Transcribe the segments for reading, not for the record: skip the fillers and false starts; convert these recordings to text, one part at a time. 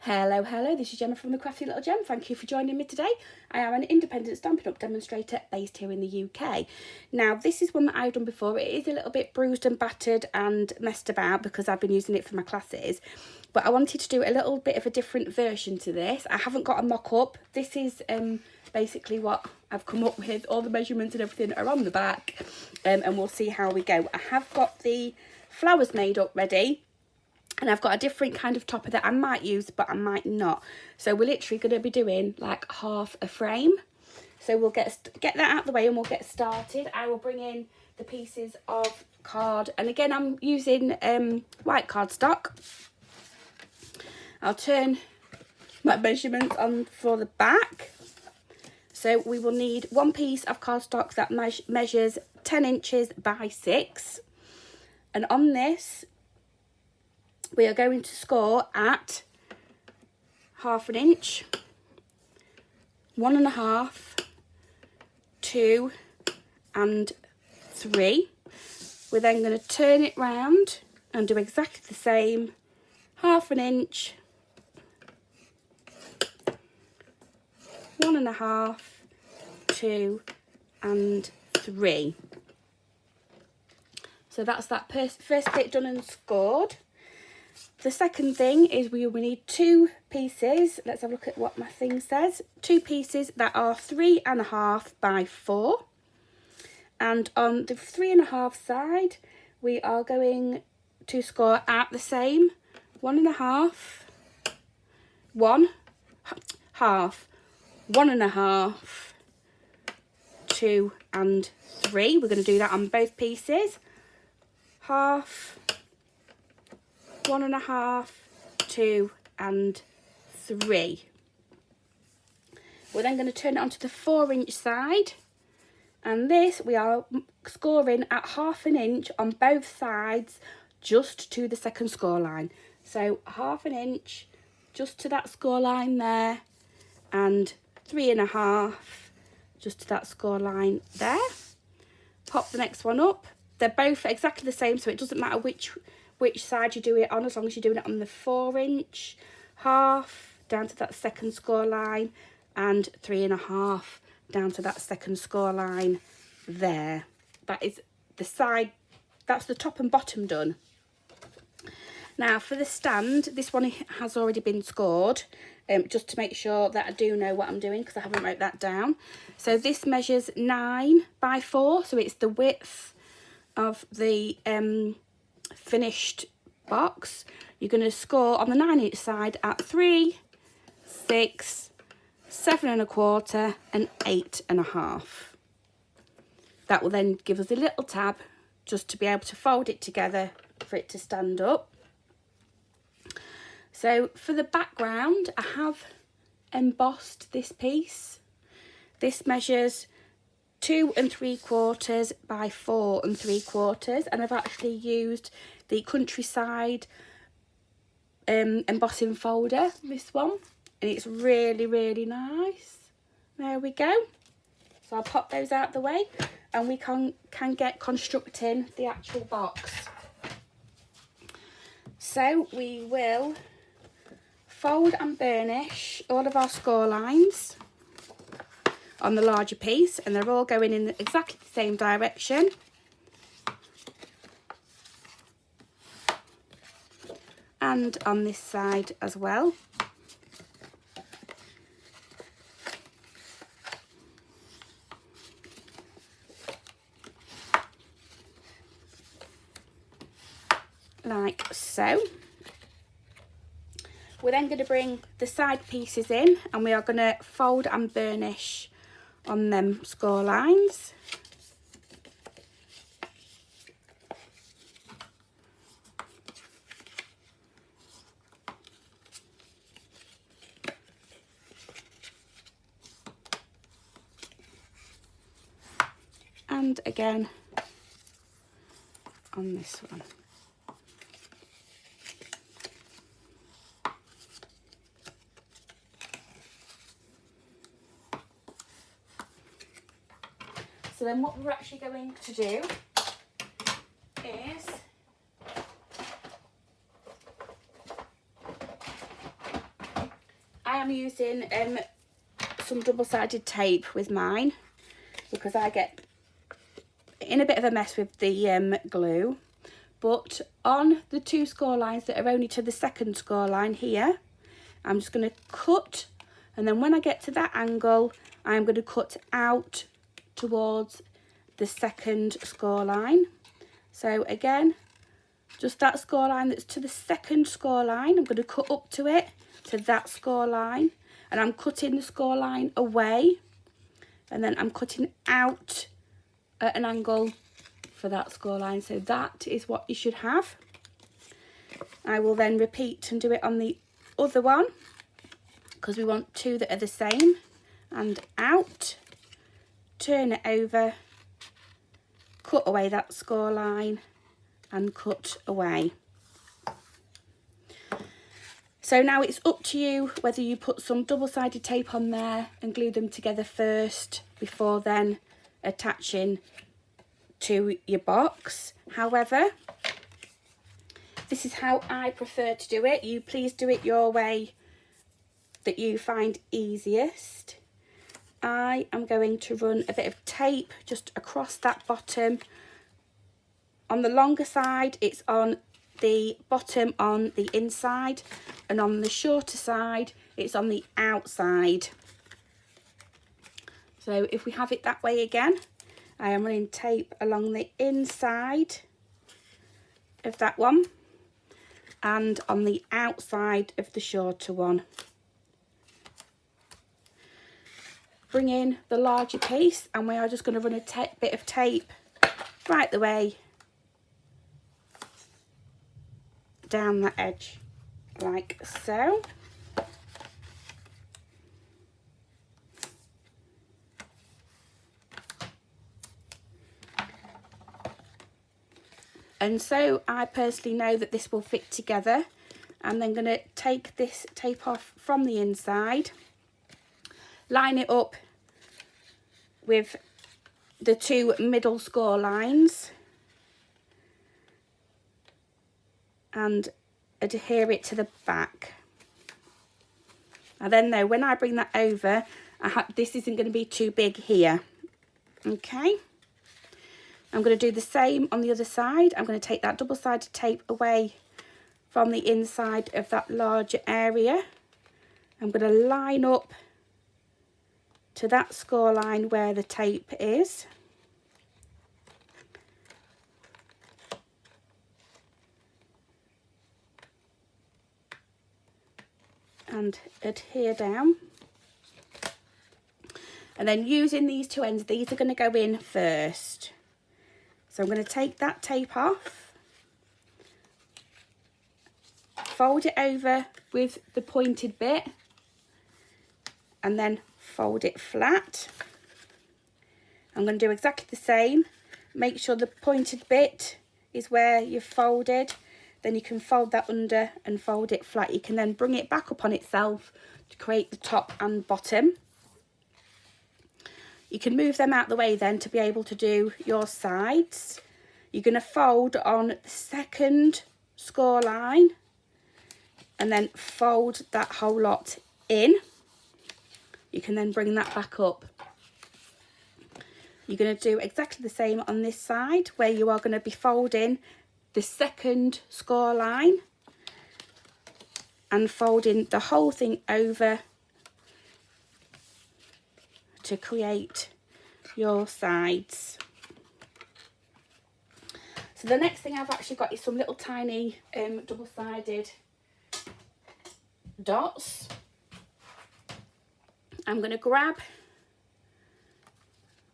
Hello, this is Gemma from the Crafty Little Gem. Thank you for joining me today. I am an independent Stampin' Up demonstrator based here in the UK. Now, this is one that I've done before. It is a little bit bruised and battered and messed about because I've been using it for my classes. But I wanted to do a little bit of a different version to this. I haven't got a mock-up. This is basically what I've come up with. All the measurements and everything are on the back. And we'll see how we go. I have got the flowers made up ready. And I've got a different kind of topper that I might use, but I might not. So we're literally going to be doing like half a frame. So we'll get that out of the way and we'll get started. I will bring in the pieces of card. And again, I'm using white cardstock. I'll turn my measurements on for the back. So we will need one piece of cardstock that measures 10 inches by 6. And on this, we are going to score at 1/2 inch, 1.5, 2 and 3. We're then going to turn it round and do exactly the same, 1/2 inch, 1.5, 2 and 3. So that's that first bit done and scored. The second thing is we need 2 pieces. Let's have a look at what my thing says. 2 pieces that are 3.5 by 4. And on the 3.5 side, we are going to score at the same 1.5, 1, 1/2, 1.5, 2 and 3. We're going to do that on both pieces. 1/2, 1.5, 2 and 3. We're then going to turn it onto the 4-inch side, and this we are scoring at 1/2 inch on both sides, just to the second score line. So 1/2 inch just to that score line there, and 3.5 just to that score line there. Pop the next one up. They're both exactly the same, so it doesn't matter which side you do it on, as long as you're doing it on the 4-inch, 1/2 down to that second score line, and 3.5 down to that second score line there. That is the side, that's the top and bottom done. Now for the stand, this one has already been scored, just to make sure that I do know what I'm doing, because I haven't wrote that down. So this measures 9 by 4, so it's the width of the finished box. You're going to score on the 9-inch side at 3, 6, 7.25 and 8.5. That will then give us a little tab just to be able to fold it together for it to stand up. So for the background, I have embossed this piece. This measures 2 3/4 by 4 3/4, and I've actually used the Countryside embossing folder, this one, and it's really nice. There we go. So I'll pop those out the way and we can get constructing the actual box. So we will fold and burnish all of our score lines on the larger piece, and they're all going in exactly the same direction. And on this side as well. Like so. We're then going to bring the side pieces in, and we are going to fold and burnish on them score lines. And again on this one. So then what we're actually going to do is I'm using some double-sided tape with mine because I get in a bit of a mess with the glue. But on the 2 score lines that are only to the 2nd score line here, I'm just going to cut, and then when I get to that angle, I'm going to cut out towards the 2nd score line. So again, just that score line that's to the 2nd score line, I'm going to cut up to it, to that score line, and I'm cutting the score line away, and then I'm cutting out at an angle for that score line. So that is what you should have. I will then repeat and do it on the other one because we want 2 that are the same. And out, turn it over, cut away that score line and cut away. So now it's up to you whether you put some double-sided tape on there and glue them together first before then attaching to your box. However, this is how I prefer to do it. You please do it your way that you find easiest. I am going to run a bit of tape just across that bottom. On the longer side, it's on the bottom on the inside, and on the shorter side, it's on the outside. So if we have it that way again, I am running tape along the inside of that one and on the outside of the shorter one. Bring in the larger piece, and we are just going to run a bit of tape right the way down that edge, like so. And so I personally know that this will fit together. I'm then going to take this tape off from the inside, line it up with the 2 middle score lines and adhere it to the back. I then know when I bring that over, this isn't going to be too big here. Okay. I'm going to do the same on the other side. I'm going to take that double-sided tape away from the inside of that larger area. I'm going to line up to that score line where the tape is. And adhere down. And then using these 2 ends, these are going to go in first. So I'm going to take that tape off, fold it over with the pointed bit, and then fold it flat. I'm going to do exactly the same. Make sure the pointed bit is where you've folded. Then you can fold that under and fold it flat. You can then bring it back up on itself to create the top and bottom. You can move them out the way then to be able to do your sides. You're going to fold on the 2nd score line and then fold that whole lot in. You can then bring that back up. You're going to do exactly the same on this side, where you are going to be folding the 2nd score line and folding the whole thing over to create your sides. So the next thing I've actually got is some little tiny double-sided dots. I'm going to grab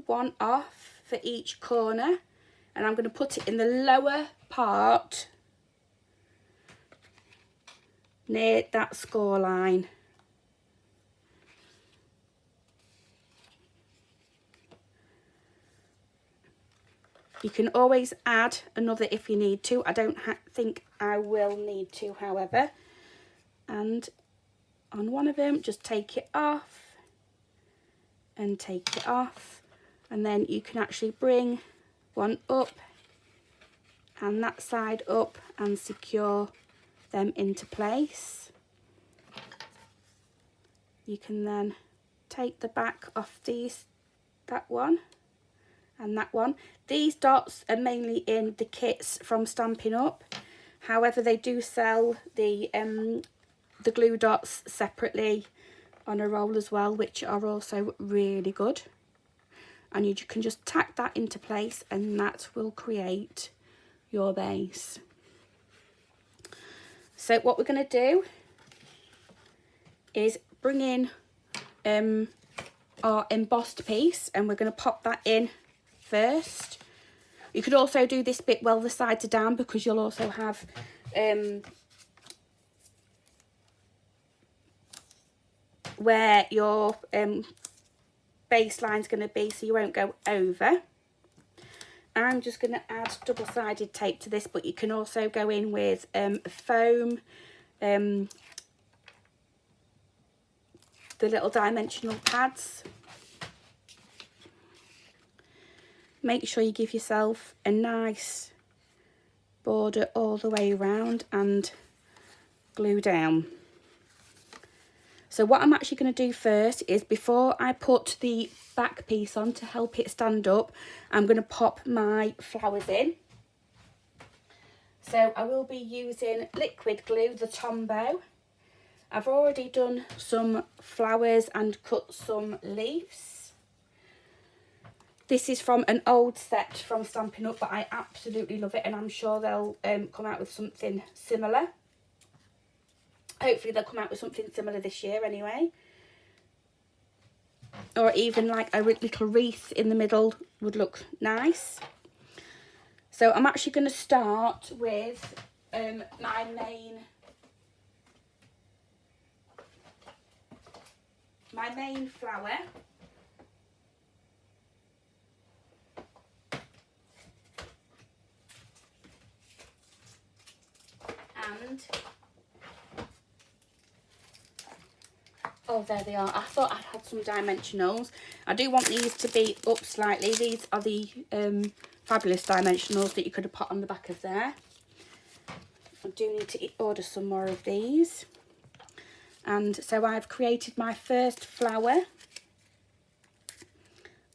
one off for each corner, and I'm going to put it in the lower part near that score line. You can always add another if you need to. I don't think I will need to, however. And on one of them, just take it off and take it off. And then you can actually bring one up and that side up and secure them into place. you can then take the back off that one and that one. These dots are mainly in the kits from Stampin' Up. However, they do sell the glue dots separately on a roll as well, which are also really good. And you can just tack that into place and that will create your base. So what we're going to do is bring in our embossed piece, and we're going to pop that in first. You could also do this bit while the sides are down, because you'll also have where your baseline's going to be, so you won't go over. I'm just going to add double-sided tape to this, but you can also go in with foam, the little dimensional pads. Make sure you give yourself a nice border all the way around and glue down. So what I'm actually going to do first is, before I put the back piece on to help it stand up, I'm going to pop my flowers in. So I will be using liquid glue, the Tombow. I've already done some flowers and cut some leaves. This is from an old set from Stampin' Up, but I absolutely love it, and I'm sure they'll come out with something similar. Hopefully they'll come out with something similar this year anyway. Or even like a little wreath in the middle would look nice. So I'm actually going to start with my main flower. And oh, there they are. I thought I'd had some dimensionals. I do want these to be up slightly. These are the fabulous dimensionals that you could have put on the back of there. I do need to order some more of these. And so I've created my first flower.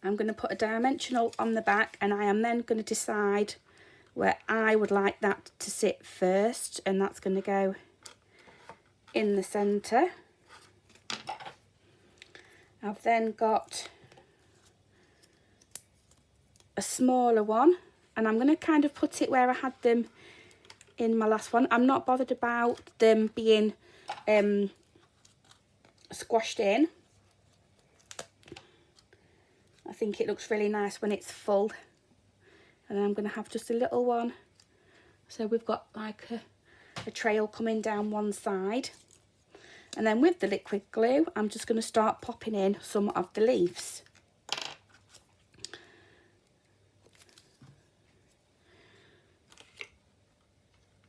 I'm going to put a dimensional on the back, and I am then going to decide where I would like that to sit first, and that's going to go in the centre. I've then got a smaller one, and I'm going to kind of put it where I had them in my last one. I'm not bothered about them being squashed in. I think it looks really nice when it's full. And then I'm going to have just a little one. So we've got like a trail coming down one side. And then with the liquid glue, I'm just going to start popping in some of the leaves.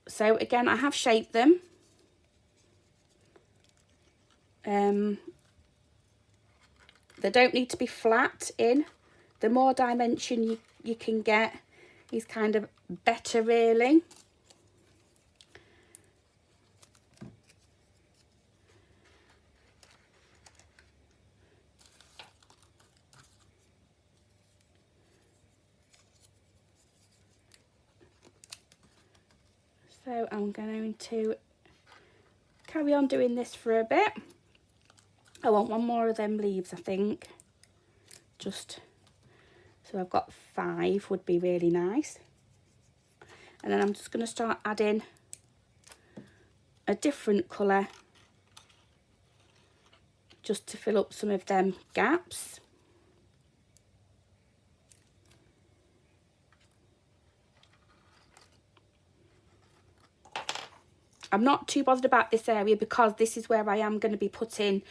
So again, I have shaped them. They don't need to be flat in. The more dimension you can get is kind of better, really. So I'm going to carry on doing this for a bit. I want one more of them leaves, I think. Just so I've got 5 would be really nice. And then I'm just going to start adding a different colour just to fill up some of them gaps. I'm not too bothered about this area because this is where I am going to be putting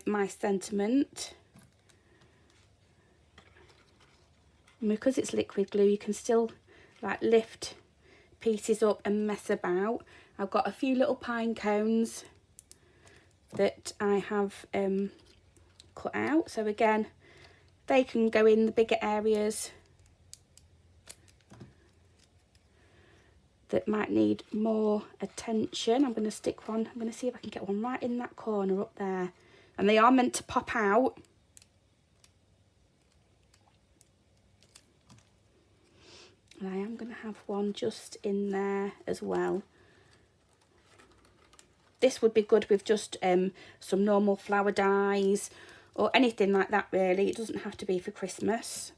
my sentiment. And because it's liquid glue, you can still like lift pieces up and mess about. I've got a few little pine cones that I have cut out. So again, they can go in the bigger areas that might need more attention. I'm going to stick one. I'm going to see if I can get one right in that corner up there and they are meant to pop out. And I am going to have one just in there as well. This would be good with just some normal flower dies or anything like that really. It doesn't have to be for Christmas.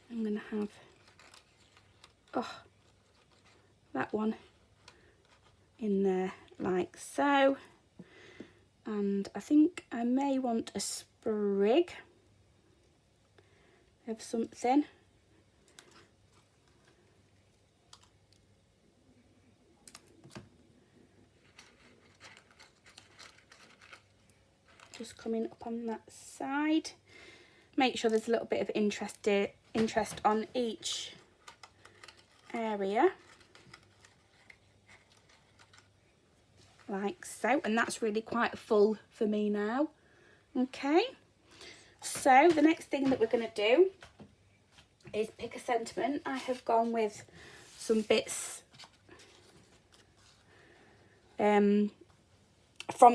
I'm going to have, that one in there like so. And I think I may want a sprig of something. Just coming up on that side. Make sure there's a little bit of interest on each area. Like so, and that's really quite full for me now. Okay, so the next thing that we're going to do is pick a sentiment. I have gone with some bits from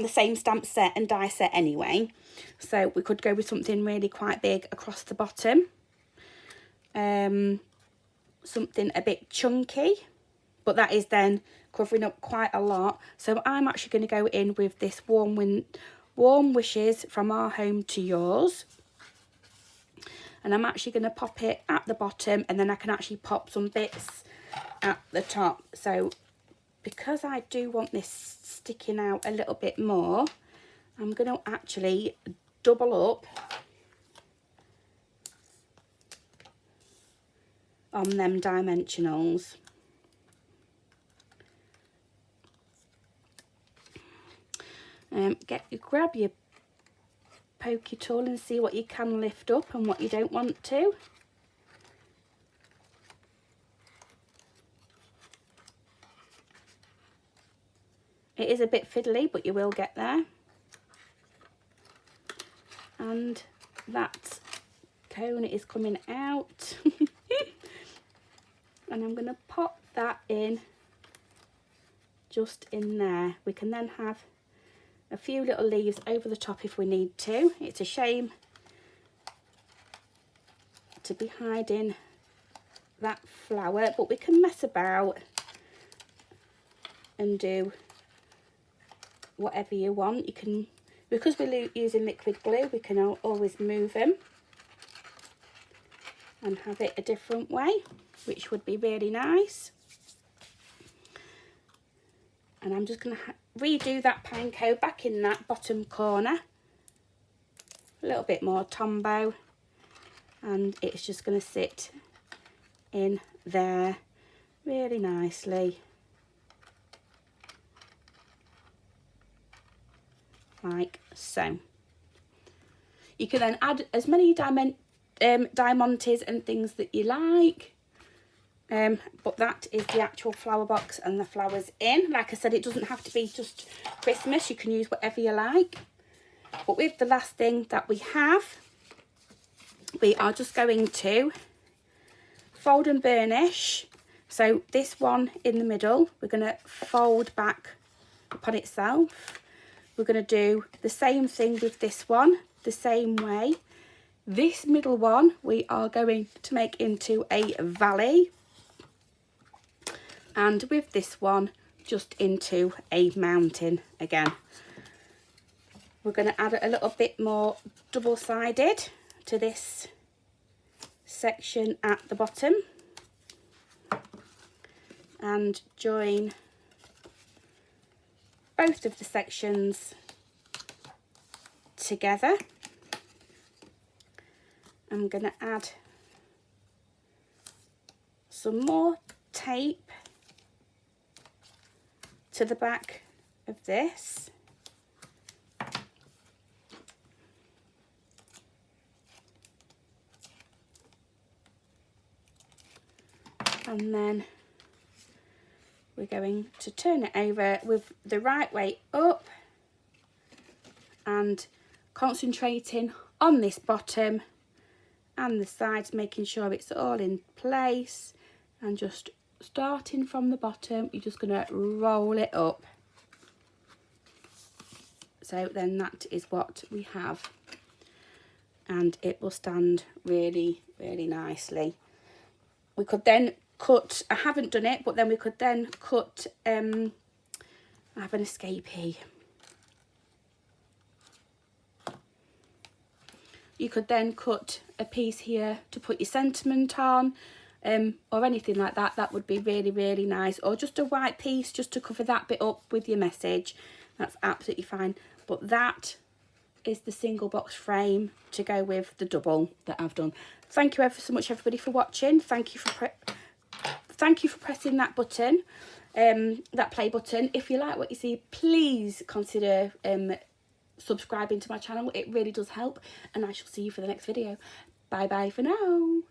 the same stamp set and die set anyway, so we could go with something really quite big across the bottom, something a bit chunky, but that is then covering up quite a lot. So I'm actually going to go in with this warm wishes from our home to yours, and I'm actually going to pop it at the bottom, and then I can actually pop some bits at the top. So because I do want this sticking out a little bit more, I'm going to actually double up on them dimensionals. Grab your pokey tool and see what you can lift up and what you don't want to. It is a bit fiddly, but you will get there. And that cone is coming out. And I'm going to pop that in just in there. We can then have a few little leaves over the top if we need to. It's a shame to be hiding that flower, but we can mess about and do whatever you want. You can, because we're using liquid glue, we can always move them and have it a different way, which would be really nice. And I'm just going to redo that panko back in that bottom corner, a little bit more Tombow, and it's just going to sit in there really nicely, like so. You can then add as many diamantes and things that you like. But that is the actual flower box and the flowers in. Like I said, it doesn't have to be just Christmas. You can use whatever you like. But with the last thing that we have, we are just going to fold and burnish. So this one in the middle, we're going to fold back upon itself. We're going to do the same thing with this one, the same way. This middle one, we are going to make into a valley. And with this one, just into a mountain again. We're going to add a little bit more double-sided to this section at the bottom. And join both of the sections together. I'm going to add some more tape to the back of this. And then we're going to turn it over with the right way up and concentrating on this bottom and the sides, making sure it's all in place, and just starting from the bottom, you're just going to roll it up. so then that is what we have, and it will stand really, really nicely. We could then cut, I haven't done it, but then we could then cut, I have an escapee. You could then cut a piece here to put your sentiment on, or anything like that. That would be really, really nice. Or just a white piece just to cover that bit up with your message. That's absolutely fine. But that is the single box frame to go with the double that I've done. Thank you ever so much, everybody, for watching. Thank you for pressing that button, that play button. If you like what you see, please consider subscribing to my channel. It really does help, and I shall see you for the next video. Bye bye for now.